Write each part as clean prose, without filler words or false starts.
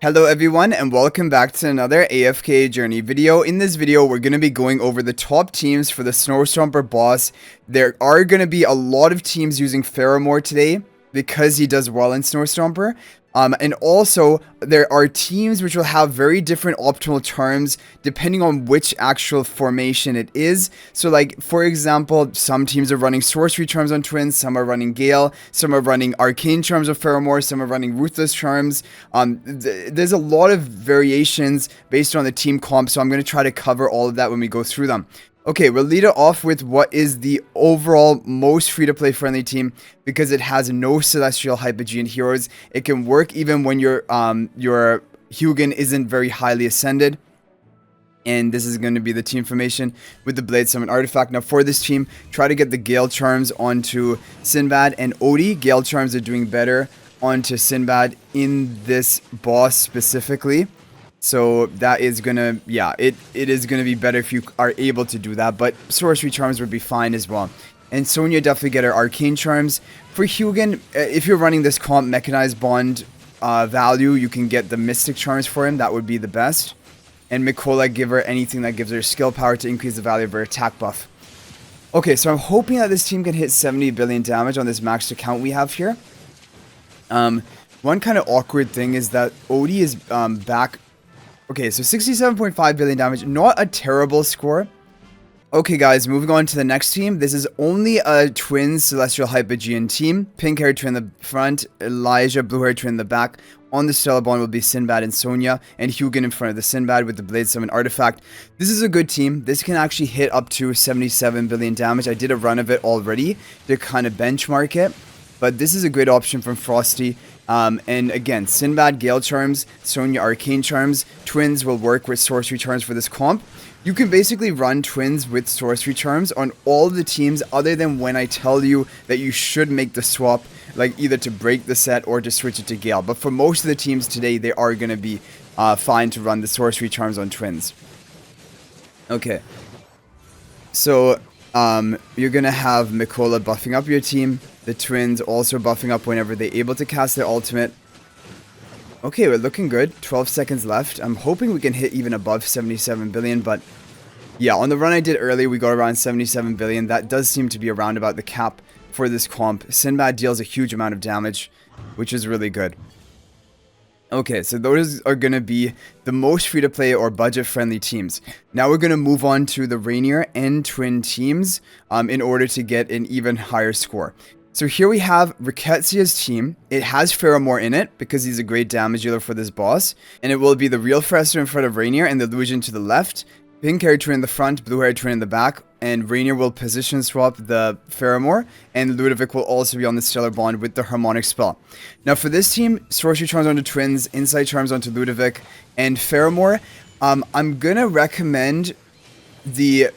Hello everyone and welcome back to another AFK journey video. In this video, we're going to be going over the top teams for the Stomper boss. There are going to be a lot of teams using Faramor today because he does well in Stomper. And also, there are teams which will have very different optimal terms depending on which actual formation it is. So like, for example, some teams are running sorcery charms on twins, some are running Gale, some are running arcane charms with Faramor, some are running ruthless charms. There's a lot of variations based on the team comp, so I'm going to try to cover all of that when we go through them. Okay, we'll lead it off with what is the overall most free-to-play friendly team because it has no celestial hypogean heroes. It can work even when your Hugin isn't very highly ascended. And this is going to be the team formation with the Blade Summon artifact. Now for this team, try to get the Gale charms onto Sinbad and Odie. Gale charms are doing better onto Sinbad in this boss specifically. So that is gonna, yeah, it is gonna be better if you are able to do that, but sorcery charms would be fine as well. And Sonya definitely get her arcane charms. For Hugin, if you're running this comp mechanized bond value, you can get the mystic charms for him. That would be the best. And Mikola, give her anything that gives her skill power to increase the value of her attack buff. Okay, so I'm hoping that this team can hit 70 billion damage on this maxed account we have here. One kind of awkward thing is that Odie is back. Okay, so 67.5 billion damage, not a terrible score. Okay guys, moving on to the next team. This is only a twin celestial hypogean team. Pink hair twin in the front, Elijah blue hair twin in the back. On the Stellar Bond will be Sinbad and Sonya, and Hugin in front of the Sinbad with the Blade Summon artifact. This is a good team. This can actually hit up to 77 billion damage. I did a run of it already to kind of benchmark it, but this is a great option from Frosty. And again, Sinbad Gale charms, Sonya arcane charms. Twins will work with sorcery charms for this comp. You can basically run twins with sorcery charms on all the teams other than when I tell you that you should make the swap, like either to break the set or to switch it to Gale. But for most of the teams today, they are going to be fine to run the sorcery charms on twins. Okay. So you're going to have Mikola buffing up your team. The twins also buffing up whenever they're able to cast their ultimate. Okay, we're looking good. 12 seconds left. I'm hoping we can hit even above 77 billion, but yeah, on the run I did earlier, we got around 77 billion. That does seem to be around about the cap for this comp. Sinbad deals a huge amount of damage, which is really good. Okay, so those are going to be the most free-to-play or budget-friendly teams. Now we're going to move on to the Rainier and Twin teams in order to get an even higher score. So here we have Ricketsia's team. It has Faramor in it because he's a great damage dealer for this boss. And it will be the Real Fresser in front of Rainier and the Illusion to the left. Pink hair twin in the front, blue hair twin in the back. And Rainier will position swap the Faramor. And Ludovic will also be on the Stellar Bond with the Harmonic spell. Now for this team, Sorcery Charms onto Twins, Insight Charms onto Ludovic, and Faramor. I'm gonna recommend the...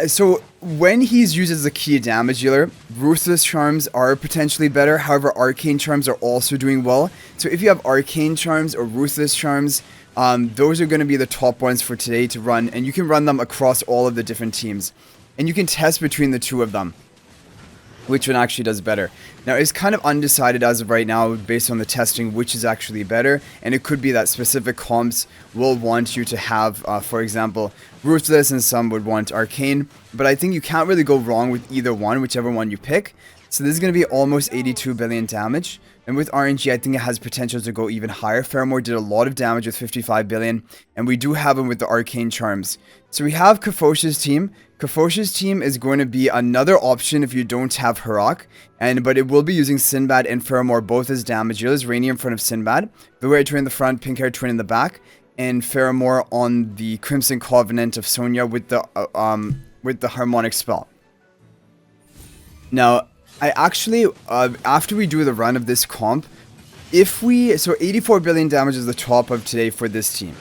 So when he's used as a key damage dealer, Ruthless Charms are potentially better. However, Arcane Charms are also doing well. So if you have Arcane Charms or Ruthless Charms, those are going to be the top ones for today to run. And you can run them across all of the different teams. And you can test between the two of them, which one actually does better. Now, it's kind of undecided as of right now based on the testing which is actually better. And it could be that specific comps will want you to have, for example, Ruthless, and some would want Arcane. But I think you can't really go wrong with either one, whichever one you pick. So this is going to be almost 82 billion damage. And with RNG, I think it has potential to go even higher. Faramor did a lot of damage with 55 billion. And we do have him with the Arcane Charms. So we have Kafosha's team. Kafosha's team is going to be another option if you don't have Harak. But it will be using Sinbad and Faramor both as damage dealers. Rainier in front of Sinbad. Blue hair twin in the front, pink hair twin in the back. And Faramor on the Crimson Covenant of Sonya with the Harmonic spell. Now, I actually, after we do the run of this comp, so 84 billion damage is the top of today for this team.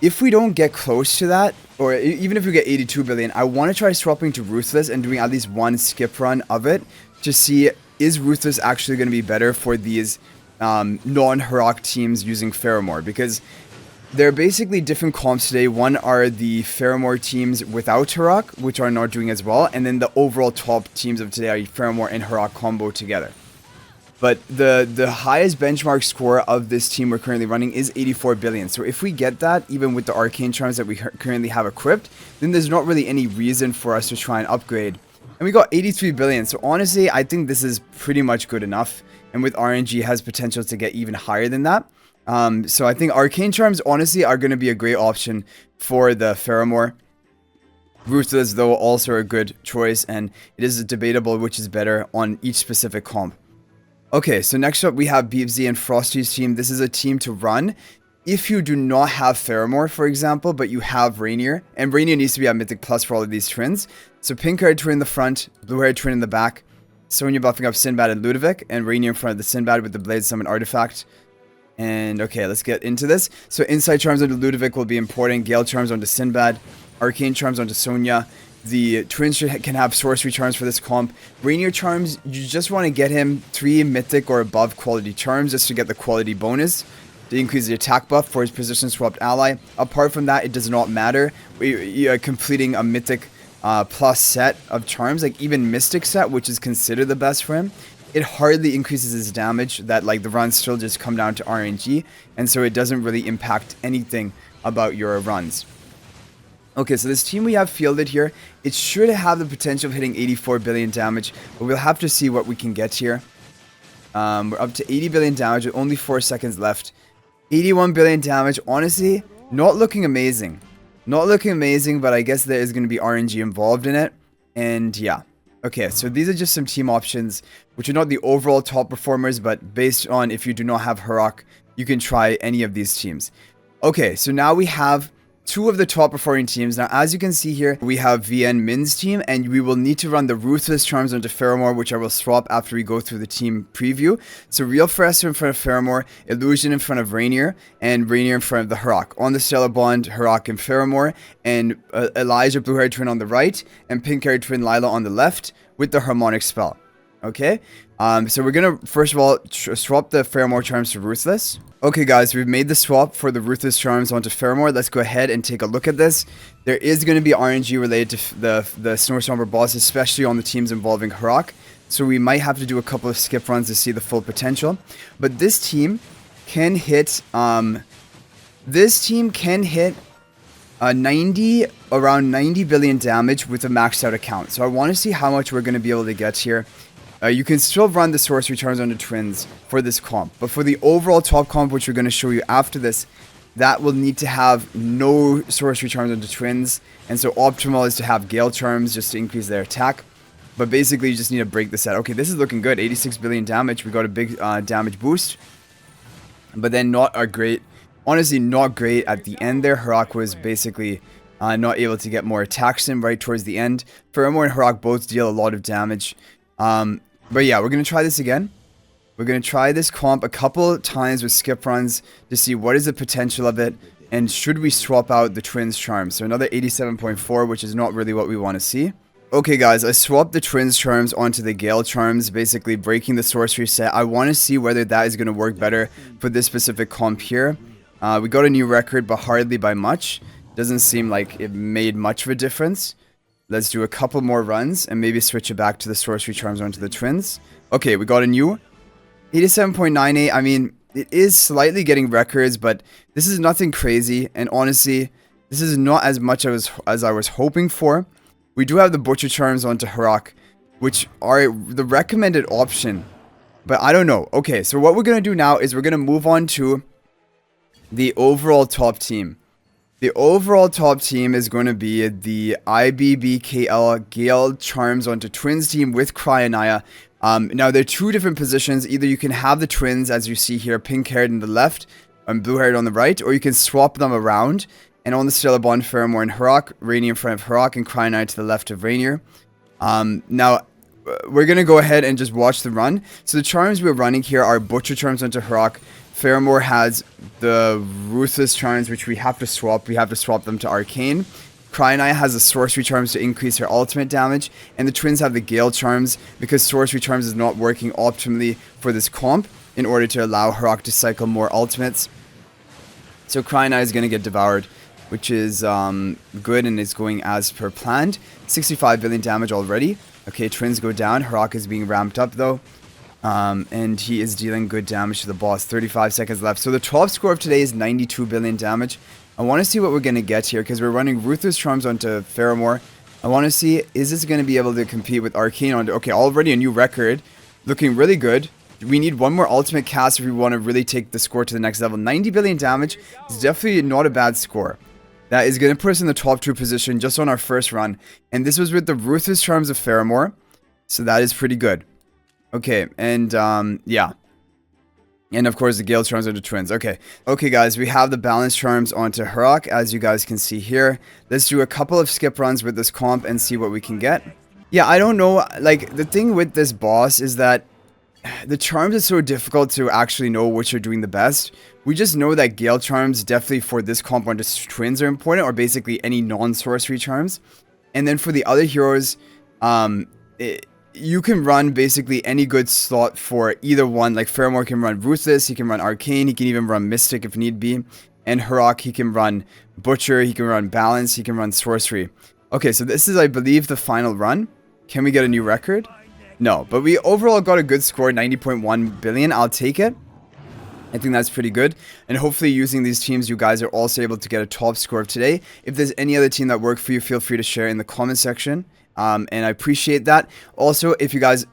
If we don't get close to that, or even if we get 82 billion, I want to try swapping to Ruthless and doing at least one skip run of it to see, is Ruthless actually going to be better for these non-Harak teams using Faramor? Because there are basically different comps today. One are the Faramor teams without Harak, which are not doing as well. And then the overall top teams of today are Faramor and Harak combo together. But the highest benchmark score of this team we're currently running is 84 billion. So if we get that, even with the arcane charms that we currently have equipped, then there's not really any reason for us to try and upgrade. And we got 83 billion. So honestly, I think this is pretty much good enough. And with RNG has potential to get even higher than that. So I think arcane charms honestly are going to be a great option for the Faramor. Ruthless though also a good choice, and it is debatable which is better on each specific comp. Okay, so next up we have Beepsy and Frosty's team. This is a team to run if you do not have Faramor, for example, but you have Rainier. And Rainier needs to be at Mythic Plus for all of these twins. So pink-haired twin in the front, blue-haired twin in the back. Sonya buffing up Sinbad and Ludovic, and Rainier in front of the Sinbad with the Blade Summon artifact. And okay, let's get into this. So Insight Charms onto Ludovic will be important. Gale Charms onto Sinbad. Arcane Charms onto Sonya. The twins can have sorcery charms for this comp. Rainier charms, you just want to get him 3 mythic or above quality charms just to get the quality bonus to increase the attack buff for his position swapped ally. Apart from that, it does not matter. Completing a mythic plus set of charms, like even mystic set, which is considered the best for him, it hardly increases his damage. That like the runs still just come down to RNG, and so it doesn't really impact anything about your runs. Okay, so this team we have fielded here, it should have the potential of hitting 84 billion damage, but we'll have to see what we can get here. We're up to 80 billion damage with only 4 seconds left. 81 billion damage, honestly, not looking amazing. Not looking amazing, but I guess there is going to be RNG involved in it. And yeah. Okay, so these are just some team options, which are not the overall top performers, but based on if you do not have Harok, you can try any of these teams. Okay, so now we have 2 of the top performing teams. Now, as you can see here, we have VN Min's team, and we will need to run the Ruthless Charms onto Faramor, which I will swap after we go through the team preview. So Real Fresser in front of Faramor, Illusion in front of Rainier, and Rainier in front of the Harok. On the Stellar Bond, Harok and Faramor, and Elijah Blue-Haired Twin on the right, and Pink-Haired Twin Lila on the left, with the Harmonic spell. Okay, so we're gonna first of all swap the Faramor charms to Ruthless. Okay guys, we've made the swap for the Ruthless charms onto Faramor. Let's go ahead and take a look at this. There is going to be RNG related to the Stomper boss, especially on the teams involving Harok. So we might have to do a couple of skip runs to see the full potential. But this team can hit around 90 billion damage with a maxed out account. So I want to see how much we're going to be able to get here. You can still run the sorcery charms onto twins for this comp, but for the overall top comp, which we're going to show you after this, that will need to have no sorcery charms onto twins, and so optimal is to have Gale charms just to increase their attack. But basically, you just need to break the set. Okay, this is looking good. 86 billion damage. We got a big damage boost, but then not a great, honestly, not great at the end there. Harok was basically not able to get more attacks in right towards the end. Faramor and Harok both deal a lot of damage. But yeah, we're going to try this again. We're going to try this comp a couple times with skip runs to see what is the potential of it, and should we swap out the twins charms. So another 87.4, which is not really what we want to see. Okay guys, I swapped the twins charms onto the Gale charms, basically breaking the sorcery set. I want to see whether that is going to work better for this specific comp here. We got a new record, but hardly by much. Doesn't seem like it made much of a difference. Let's do a couple more runs and maybe switch it back to the sorcery charms onto the twins. Okay, we got a new 87.98. I mean, it is slightly getting records, but this is nothing crazy. And honestly, this is not as much as I was hoping for. We do have the butcher charms onto Harok, which are the recommended option, but I don't know. Okay, so what we're going to do now is we're going to move on to the overall top team. The overall top team is going to be the IBBKL Gale Charms onto Twins team with Cryonaia. Now, there are 2 different positions. Either you can have the twins, as you see here, pink-haired on the left and blue-haired on the right, or you can swap them around. And on the Stellar Bond, Faramor and Harok, Rainier in front of Harok, and Cryonaia to the left of Rainier. Now, we're going to go ahead and just watch the run. So the charms we're running here are Butcher Charms onto Harok. Faramor has the Ruthless charms, which we have to swap. We have to swap them to Arcane. Cryonaia has the Sorcery charms to increase her ultimate damage. And the twins have the Gale charms because Sorcery charms is not working optimally for this comp in order to allow Harok to cycle more ultimates. So Cryonaia is going to get devoured, which is good and is going as per planned. 65 billion damage already. Okay, twins go down. Harok is being ramped up though. And he is dealing good damage to the boss. 35 seconds left. So the top score of today is 92 billion damage. I want to see what we're going to get here because we're running Ruthless Charms onto Faramor. I want to see, is this going to be able to compete with Arcane on... Okay, already a new record. Looking really good. We need one more ultimate cast if we want to really take the score to the next level. 90 billion damage is definitely not a bad score. That is going to put us in the top 2 position just on our first run. And this was with the Ruthless Charms of Faramor. So that is pretty good. Okay, and yeah. And of course the Gale Charms are the twins. Okay. Okay guys, we have the Balance Charms onto Hurok, as you guys can see here. Let's do a couple of skip runs with this comp and see what we can get. Yeah, I don't know, like, the thing with this boss is that the charms are so difficult to actually know which are doing the best. We just know that Gale Charms definitely for this comp onto twins are important, or basically any non-sorcery charms. And then for the other heroes, you can run basically any good slot for either one. Like Faramor can run Ruthless, he can run Arcane, he can even run Mystic if need be. And Hurok, he can run Butcher, he can run Balance, he can run Sorcery. Okay, so this is, I believe, the final run. Can we get a new record? No, but we overall got a good score, 90.1 billion. I'll take it. I think that's pretty good. And hopefully using these teams, you guys are also able to get a top score of today. If there's any other team that worked for you, feel free to share in the comment section. And I appreciate that. Also, if you guys...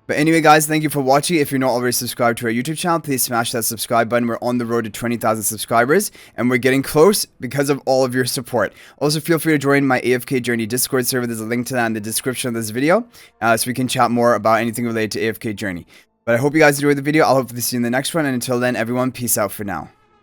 But anyway, guys, thank you for watching. If you're not already subscribed to our YouTube channel, please smash that subscribe button. We're on the road to 20,000 subscribers, and we're getting close because of all of your support. Also, feel free to join my AFK Journey Discord server. There's a link to that in the description of this video, so we can chat more about anything related to AFK Journey. But I hope you guys enjoyed the video. I'll hopefully see you in the next one, and until then, everyone, peace out for now.